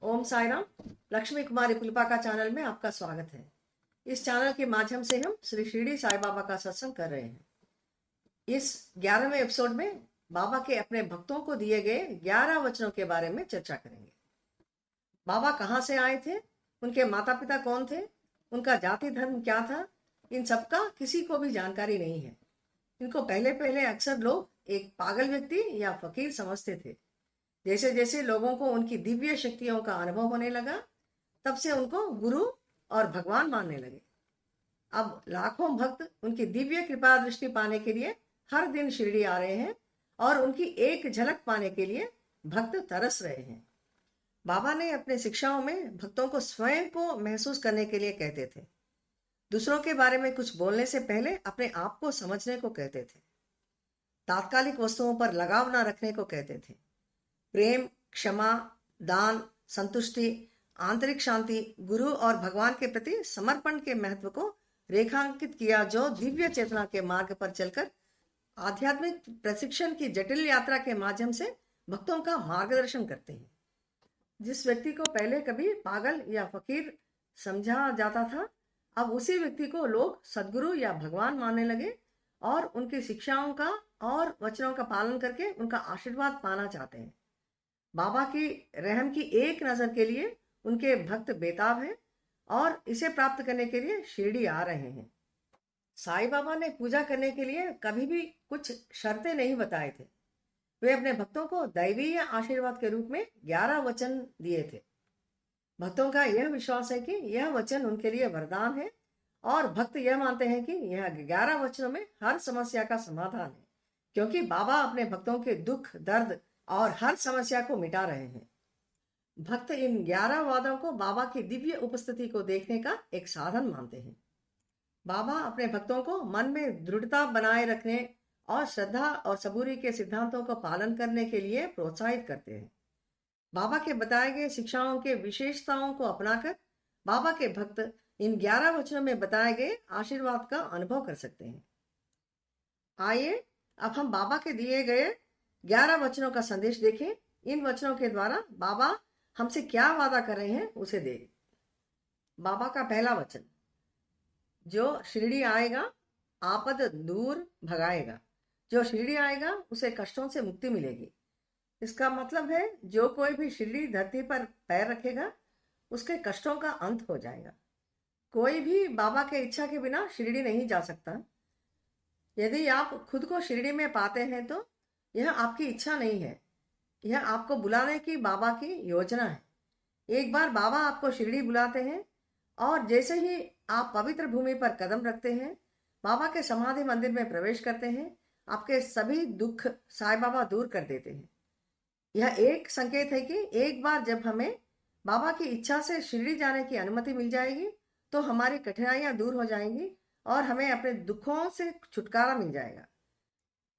ओम साई राम। लक्ष्मी कुमारी पुलपा का चैनल में आपका स्वागत है। इस चैनल के माध्यम से हम श्री शिरडी साई बाबा का सत्संग कर रहे हैं। इस 11वें एपिसोड में बाबा के अपने भक्तों को दिए गए 11 वचनों के बारे में चर्चा करेंगे। बाबा कहाँ से आए थे, उनके माता पिता कौन थे, उनका जाति धर्म क्या था, इन सबका किसी को भी जानकारी नहीं है। इनको पहले पहले अक्सर लोग एक पागल व्यक्ति या फकीर समझते थे। जैसे जैसे लोगों को उनकी दिव्य शक्तियों का अनुभव होने लगा, तब से उनको गुरु और भगवान मानने लगे। अब लाखों भक्त उनकी दिव्य कृपा दृष्टि पाने के लिए हर दिन शिरडी आ रहे हैं और उनकी एक झलक पाने के लिए भक्त तरस रहे हैं। बाबा ने अपने शिक्षाओं में भक्तों को स्वयं को महसूस करने के लिए कहते थे। दूसरों के बारे में कुछ बोलने से पहले अपने आप को समझने को कहते थे। तात्कालिक वस्तुओं पर लगाव न रखने को कहते थे। प्रेम, क्षमा, दान, संतुष्टि, आंतरिक शांति, गुरु और भगवान के प्रति समर्पण के महत्व को रेखांकित किया, जो दिव्य चेतना के मार्ग पर चलकर आध्यात्मिक प्रशिक्षण की जटिल यात्रा के माध्यम से भक्तों का मार्गदर्शन करते हैं। जिस व्यक्ति को पहले कभी पागल या फकीर समझा जाता था, अब उसी व्यक्ति को लोग सदगुरु या भगवान मानने लगे और उनकी शिक्षाओं का और वचनों का पालन करके उनका आशीर्वाद पाना चाहते हैं। बाबा की रहम की एक नजर के लिए उनके भक्त बेताब हैं और इसे प्राप्त करने के लिए शिरडी आ रहे हैं। साईं बाबा ने पूजा करने के लिए कभी भी कुछ शर्तें नहीं बताए थे। वे अपने भक्तों को दैवीय आशीर्वाद के रूप में 11 वचन दिए थे। भक्तों का यह विश्वास है कि यह वचन उनके लिए वरदान है और भक्त यह मानते हैं कि यह 11 वचनों में हर समस्या का समाधान है, क्योंकि बाबा अपने भक्तों के दुख, दर्द और हर समस्या को मिटा रहे हैं। भक्त इन 11 वादों को बाबा की दिव्य उपस्थिति को देखने का एक साधन मानते हैं। बाबा अपने भक्तों को मन में दृढ़ता बनाए रखने और श्रद्धा और सबूरी के सिद्धांतों को पालन करने के लिए प्रोत्साहित करते हैं। बाबा के बताए गए शिक्षाओं के विशेषताओं को अपनाकर बाबा के भक्त इन 11 वचनों में बताए गए आशीर्वाद का अनुभव कर सकते हैं। आइए अब हम बाबा के दिए गए 11 वचनों का संदेश देखें। इन वचनों के द्वारा बाबा हमसे क्या वादा कर रहे हैं उसे देखें। बाबा का पहला वचन, जो शिरडी आएगा आपद दूर भगाएगा। जो शिरडी आएगा उसे कष्टों से मुक्ति मिलेगी। इसका मतलब है जो कोई भी शिरडी धरती पर पैर रखेगा उसके कष्टों का अंत हो जाएगा। कोई भी बाबा के इच्छा के बिना शिरडी नहीं जा सकता। यदि आप खुद को शिरडी में पाते हैं तो यह आपकी इच्छा नहीं है, यह आपको बुलाने की बाबा की योजना है। एक बार बाबा आपको शिरडी बुलाते हैं और जैसे ही आप पवित्र भूमि पर कदम रखते हैं, बाबा के समाधि मंदिर में प्रवेश करते हैं, आपके सभी दुख साईं बाबा दूर कर देते हैं। यह एक संकेत है कि एक बार जब हमें बाबा की इच्छा से शिरडी जाने की अनुमति मिल जाएगी तो हमारी कठिनाइयां दूर हो जाएंगी और हमें अपने दुखों से छुटकारा मिल जाएगा।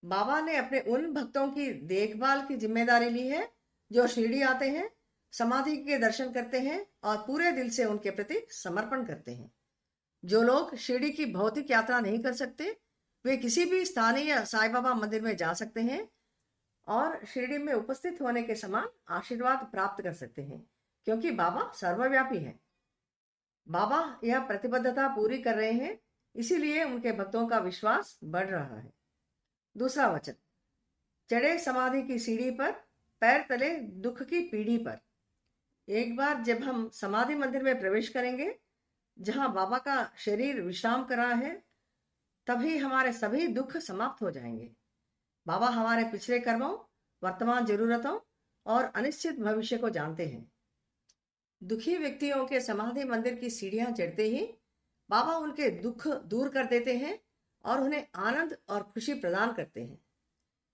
बाबा ने अपने उन भक्तों की देखभाल की जिम्मेदारी ली है जो शिरडी आते हैं, समाधि के दर्शन करते हैं और पूरे दिल से उनके प्रति समर्पण करते हैं। जो लोग शिरडी की भौतिक यात्रा नहीं कर सकते, वे किसी भी स्थानीय साईं बाबा मंदिर में जा सकते हैं और शिरडी में उपस्थित होने के समान आशीर्वाद प्राप्त कर सकते हैं, क्योंकि बाबा सर्वव्यापी हैं। बाबा यह प्रतिबद्धता पूरी कर रहे हैं, इसीलिए उनके भक्तों का विश्वास बढ़ रहा है। दूसरा वचन, चढ़े समाधि की सीढ़ी पर, पैर तले दुख की पीढ़ी पर। एक बार जब हम समाधि मंदिर में प्रवेश करेंगे जहां बाबा का शरीर विश्राम कर रहा है, तभी हमारे सभी दुख समाप्त हो जाएंगे। बाबा हमारे पिछले कर्मों, वर्तमान जरूरतों और अनिश्चित भविष्य को जानते हैं। दुखी व्यक्तियों के समाधि मंदिर की सीढ़ियां चढ़ते ही बाबा उनके दुख दूर कर देते हैं और उन्हें आनंद और खुशी प्रदान करते हैं।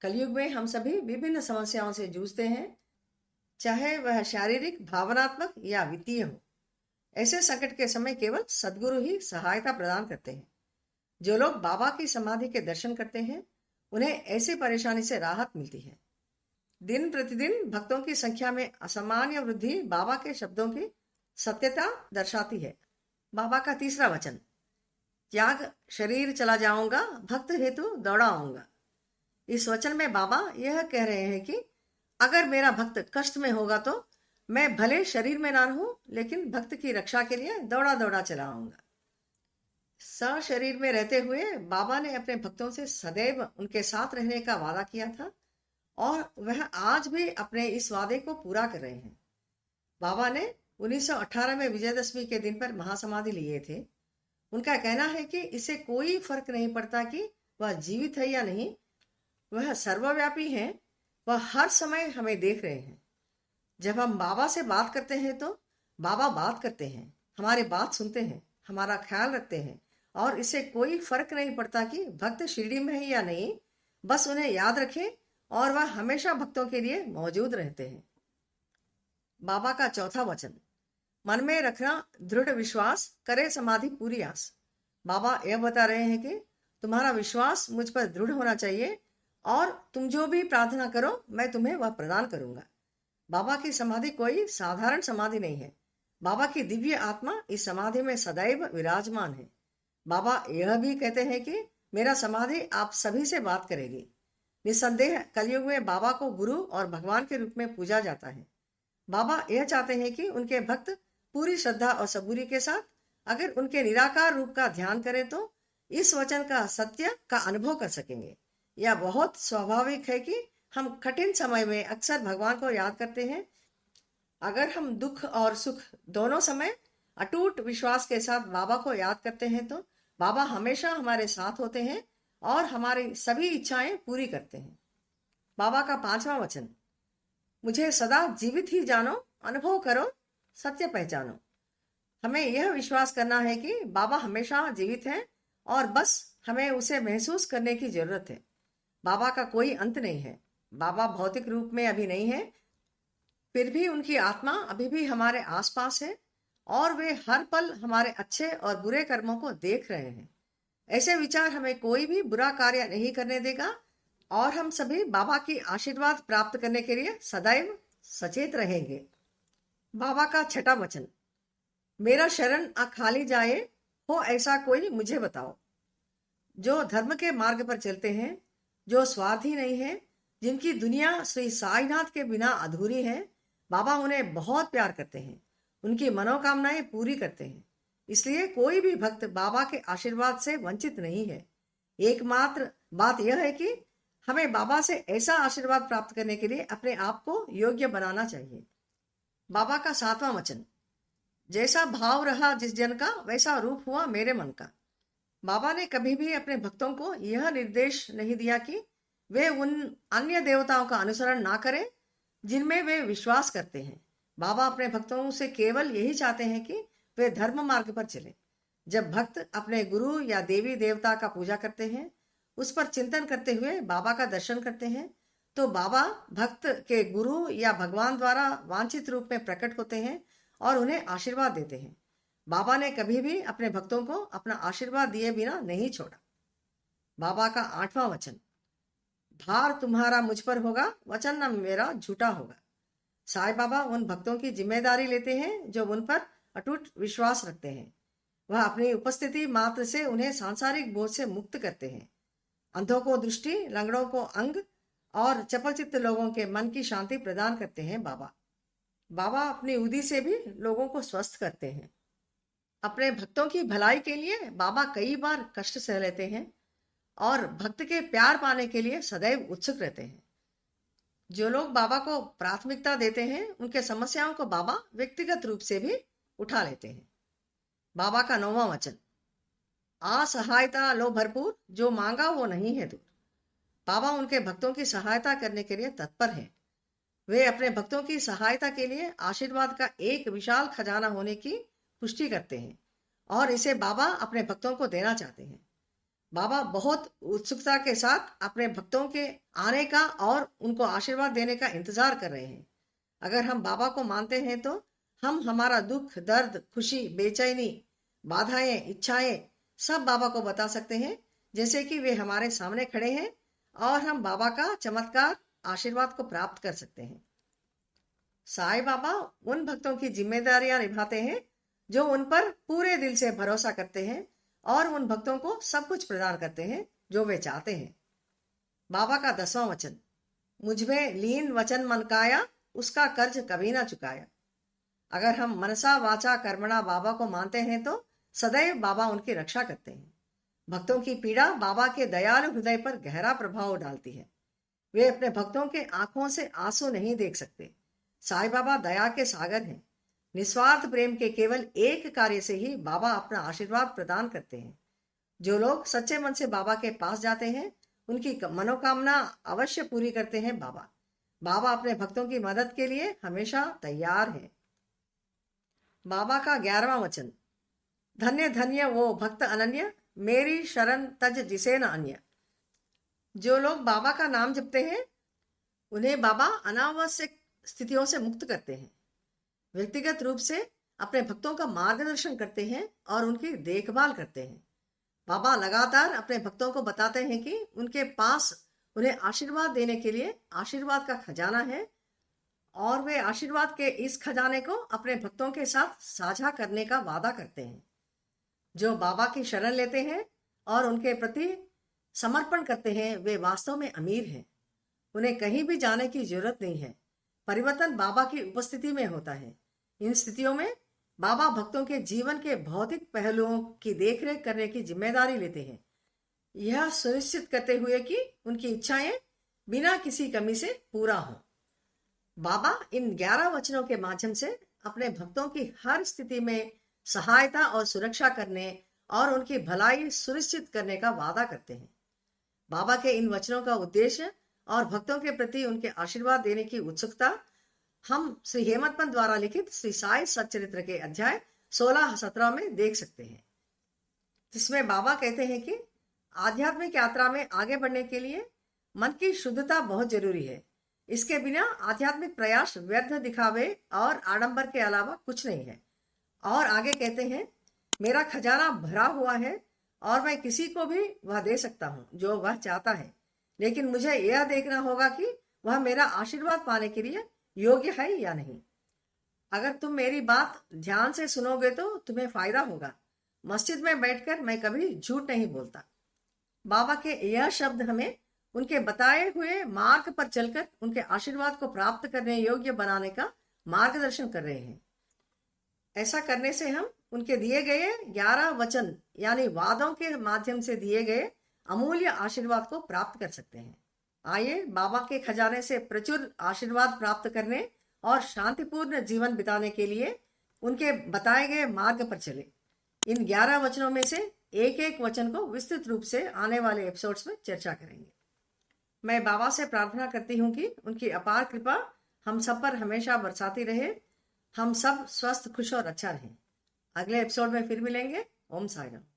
कलयुग में हम सभी विभिन्न समस्याओं से जूझते हैं, चाहे वह शारीरिक, भावनात्मक या वित्तीय हो। ऐसे संकट के समय केवल सद्गुरु ही सहायता प्रदान करते हैं। जो लोग बाबा की समाधि के दर्शन करते हैं, उन्हें ऐसी परेशानी से राहत मिलती है। दिन प्रतिदिन भक्तों की संख्या में असामान्य वृद्धि बाबा के शब्दों की सत्यता दर्शाती है। बाबा का तीसरा वचन, त्याग शरीर चला जाऊंगा, भक्त हेतु दौड़ा आऊंगा। इस वचन में बाबा यह कह रहे हैं कि अगर मेरा भक्त कष्ट में होगा तो मैं भले शरीर में ना रहूं, लेकिन भक्त की रक्षा के लिए दौड़ा दौड़ा चला आऊंगा। सशरीर में रहते हुए बाबा ने अपने भक्तों से सदैव उनके साथ रहने का वादा किया था, और वह आज भी अपने इस वादे को पूरा कर रहे हैं। बाबा ने 1918 में विजयदशमी के दिन पर महासमाधि लिए थे। उनका कहना है कि इससे कोई फर्क नहीं पड़ता कि वह जीवित है या नहीं, वह सर्वव्यापी है, वह हर समय हमें देख रहे हैं। जब हम बाबा से बात करते हैं तो बाबा बात करते हैं, हमारी बात सुनते हैं, हमारा ख्याल रखते हैं, और इससे कोई फर्क नहीं पड़ता कि भक्त शिरडी में है या नहीं, बस उन्हें याद रखें और वह हमेशा भक्तों के लिए मौजूद रहते हैं। बाबा का चौथा वचन, मन में रखना दृढ़ विश्वास, करे समाधि पूरी आस। बाबा यह बता रहे हैं कि तुम्हारा विश्वास मुझ पर दृढ़ होना चाहिए, और तुम जो भी प्रार्थना करो मैं तुम्हें वह प्रदान करूंगा। बाबा की समाधि कोई साधारण समाधि नहीं है। बाबा की दिव्य आत्मा इस समाधि में सदैव विराजमान है। बाबा यह भी कहते हैं कि मेरा समाधि आप सभी से बात करेगी। निस्संदेह कलयुग में बाबा को गुरु और भगवान के रूप में पूजा जाता है। बाबा यह चाहते हैं कि उनके भक्त पूरी श्रद्धा और सबूरी के साथ अगर उनके निराकार रूप का ध्यान करें तो इस वचन का सत्य का अनुभव कर सकेंगे। यह बहुत स्वाभाविक है कि हम कठिन समय में अक्सर भगवान को याद करते हैं। अगर हम दुख और सुख दोनों समय अटूट विश्वास के साथ बाबा को याद करते हैं तो बाबा हमेशा हमारे साथ होते हैं और हमारी सभी इच्छाएं पूरी करते हैं। बाबा का पांचवा वचन, मुझे सदा जीवित ही जानो, अनुभव करो, सत्य पहचानो। हमें यह विश्वास करना है कि बाबा हमेशा जीवित है और बस हमें उसे महसूस करने की जरूरत है। बाबा का कोई अंत नहीं है। बाबा भौतिक रूप में अभी नहीं है, फिर भी उनकी आत्मा अभी भी हमारे आसपास है और वे हर पल हमारे अच्छे और बुरे कर्मों को देख रहे हैं। ऐसे विचार हमें कोई भी बुरा कार्य नहीं करने देगा और हम सभी बाबा की आशीर्वाद प्राप्त करने के लिए सदैव सचेत रहेंगे। बाबा का छठा वचन, मेरा शरण खाली जाए, हो ऐसा कोई मुझे बताओ। जो धर्म के मार्ग पर चलते हैं, जो स्वार्थी नहीं है, जिनकी दुनिया श्री साईनाथ के बिना अधूरी है, बाबा उन्हें बहुत प्यार करते हैं, उनकी मनोकामनाएं पूरी करते हैं। इसलिए कोई भी भक्त बाबा के आशीर्वाद से वंचित नहीं है। एकमात्र बात यह है कि हमें बाबा से ऐसा आशीर्वाद प्राप्त करने के लिए अपने आप को योग्य बनाना चाहिए। बाबा का सातवां वचन, जैसा भाव रहा जिस जन का, वैसा रूप हुआ मेरे मन का। बाबा ने कभी भी अपने भक्तों को यह निर्देश नहीं दिया कि वे उन अन्य देवताओं का अनुसरण ना करें जिनमें वे विश्वास करते हैं। बाबा अपने भक्तों से केवल यही चाहते हैं कि वे धर्म मार्ग पर चलें। जब भक्त अपने गुरु या देवी देवता का पूजा करते हैं, उस पर चिंतन करते हुए बाबा का दर्शन करते हैं, तो बाबा भक्त के गुरु या भगवान द्वारा वांछित रूप में प्रकट होते हैं और उन्हें आशीर्वाद देते हैं। बाबा ने कभी भी अपने भक्तों को अपना आशीर्वाद दिए बिना नहीं छोड़ा। बाबा का आठवां वचन, भार तुम्हारा मुझ पर होगा, वचन न मेरा झूठा होगा। साईं बाबा उन भक्तों की जिम्मेदारी लेते हैं जो उन पर अटूट विश्वास रखते हैं। वह अपनी उपस्थिति मात्र से उन्हें सांसारिक बोझ से मुक्त करते हैं। अंधों को दृष्टि, लंगड़ों को अंग और चपलचित्त लोगों के मन की शांति प्रदान करते हैं। बाबा अपनी उदी से भी लोगों को स्वस्थ करते हैं। अपने भक्तों की भलाई के लिए बाबा कई बार कष्ट सह लेते हैं और भक्त के प्यार पाने के लिए सदैव उत्सुक रहते हैं। जो लोग बाबा को प्राथमिकता देते हैं, उनके समस्याओं को बाबा व्यक्तिगत रूप से भी उठा लेते हैं। बाबा का नौवां वचन, असहायता लो भरपूर, जो मांगा वो नहीं है दूर। बाबा उनके भक्तों की सहायता करने के लिए तत्पर हैं। वे अपने भक्तों की सहायता के लिए आशीर्वाद का एक विशाल खजाना होने की पुष्टि करते हैं और इसे बाबा अपने भक्तों को देना चाहते हैं। बाबा बहुत उत्सुकता के साथ अपने भक्तों के आने का और उनको आशीर्वाद देने का इंतजार कर रहे हैं। अगर हम बाबा को मानते हैं तो हम हमारा दुख, दर्द, खुशी, बेचैनी, बाधाएं, इच्छाएं सब बाबा को बता सकते हैं, जैसे कि वे हमारे सामने खड़े हैं और हम बाबा का चमत्कार आशीर्वाद को प्राप्त कर सकते हैं। साईं बाबा उन भक्तों की जिम्मेदारियां निभाते हैं जो उन पर पूरे दिल से भरोसा करते हैं और उन भक्तों को सब कुछ प्रदान करते हैं जो वे चाहते हैं। बाबा का 10वां वचन, मुझमें लीन वचन मन काया, उसका कर्ज कभी ना चुकाया। अगर हम मनसा वाचा कर्मणा बाबा को मानते हैं तो सदैव बाबा उनकी रक्षा करते हैं। भक्तों की पीड़ा बाबा के दयालु हृदय पर गहरा प्रभाव डालती है। वे अपने भक्तों के आंखों से आंसू नहीं देख सकते। साईं बाबा दया के सागर हैं। निस्वार्थ प्रेम के केवल एक कार्य से ही बाबा अपना आशीर्वाद प्रदान करते हैं। जो लोग सच्चे मन से बाबा के पास जाते हैं उनकी मनोकामना अवश्य पूरी करते हैं बाबा। बाबा अपने भक्तों की मदद के लिए हमेशा तैयार है। बाबा का 11वां वचन, धन्य धन्य वो भक्त अनन्य, मेरी शरण तज जिसे न अन्य। जो लोग बाबा का नाम जपते हैं उन्हें बाबा अनावश्यक स्थितियों से मुक्त करते हैं। व्यक्तिगत रूप से अपने भक्तों का मार्गदर्शन करते हैं और उनकी देखभाल करते हैं। बाबा लगातार अपने भक्तों को बताते हैं कि उनके पास उन्हें आशीर्वाद देने के लिए आशीर्वाद का खजाना है और वे आशीर्वाद के इस खजाने को अपने भक्तों के साथ साझा करने का वादा करते हैं। जो बाबा की शरण लेते हैं और उनके प्रति समर्पण करते हैं वे वास्तव में अमीर हैं। उन्हें कहीं भी जाने की जरूरत नहीं है। परिवर्तन बाबा की उपस्थिति में होता है। इन स्थितियों में बाबा भक्तों के जीवन के भौतिक पहलुओं की देखरेख करने की जिम्मेदारी लेते हैं, यह सुनिश्चित करते हुए कि उनकी इच्छाएं बिना किसी कमी से पूरा हों। बाबा इन 11 वचनों के माध्यम से अपने भक्तों की हर स्थिति में सहायता और सुरक्षा करने और उनकी भलाई सुनिश्चित करने का वादा करते हैं। बाबा के इन वचनों का उद्देश्य और भक्तों के प्रति उनके आशीर्वाद देने की उत्सुकता हम श्री हेमंत पंत द्वारा लिखित श्री साई सच्चरित्र के अध्याय 16-17 में देख सकते हैं, जिसमें बाबा कहते हैं कि आध्यात्मिक यात्रा में आगे बढ़ने के लिए मन की शुद्धता बहुत जरूरी है। इसके बिना आध्यात्मिक प्रयास व्यर्थ दिखावे और आडंबर के अलावा कुछ नहीं है। और आगे कहते हैं, मेरा खजाना भरा हुआ है और मैं किसी को भी वह दे सकता हूँ जो वह चाहता है, लेकिन मुझे यह देखना होगा कि वह मेरा आशीर्वाद पाने के लिए योग्य है या नहीं। अगर तुम मेरी बात ध्यान से सुनोगे तो तुम्हें फायदा होगा। मस्जिद में बैठकर मैं कभी झूठ नहीं बोलता। बाबा के यह शब्द हमें उनके बताए हुए मार्ग पर चलकर उनके आशीर्वाद को प्राप्त करने योग्य बनाने का मार्गदर्शन कर रहे हैं। ऐसा करने से हम उनके दिए गए 11 वचन यानी वादों के माध्यम से दिए गए अमूल्य आशीर्वाद को प्राप्त कर सकते हैं। आइए बाबा के खजाने से प्रचुर आशीर्वाद प्राप्त करने और शांतिपूर्ण जीवन बिताने के लिए उनके बताए गए मार्ग पर चले। इन 11 वचनों में से एक एक वचन को विस्तृत रूप से आने वाले एपिसोड्स में चर्चा करेंगे। मैं बाबा से प्रार्थना करती हूँ कि उनकी अपार कृपा हम सब पर हमेशा बरसाती रहे, हम सब स्वस्थ, खुश और अच्छा रहें। अगले एपिसोड में फिर मिलेंगे। ओम साई राम।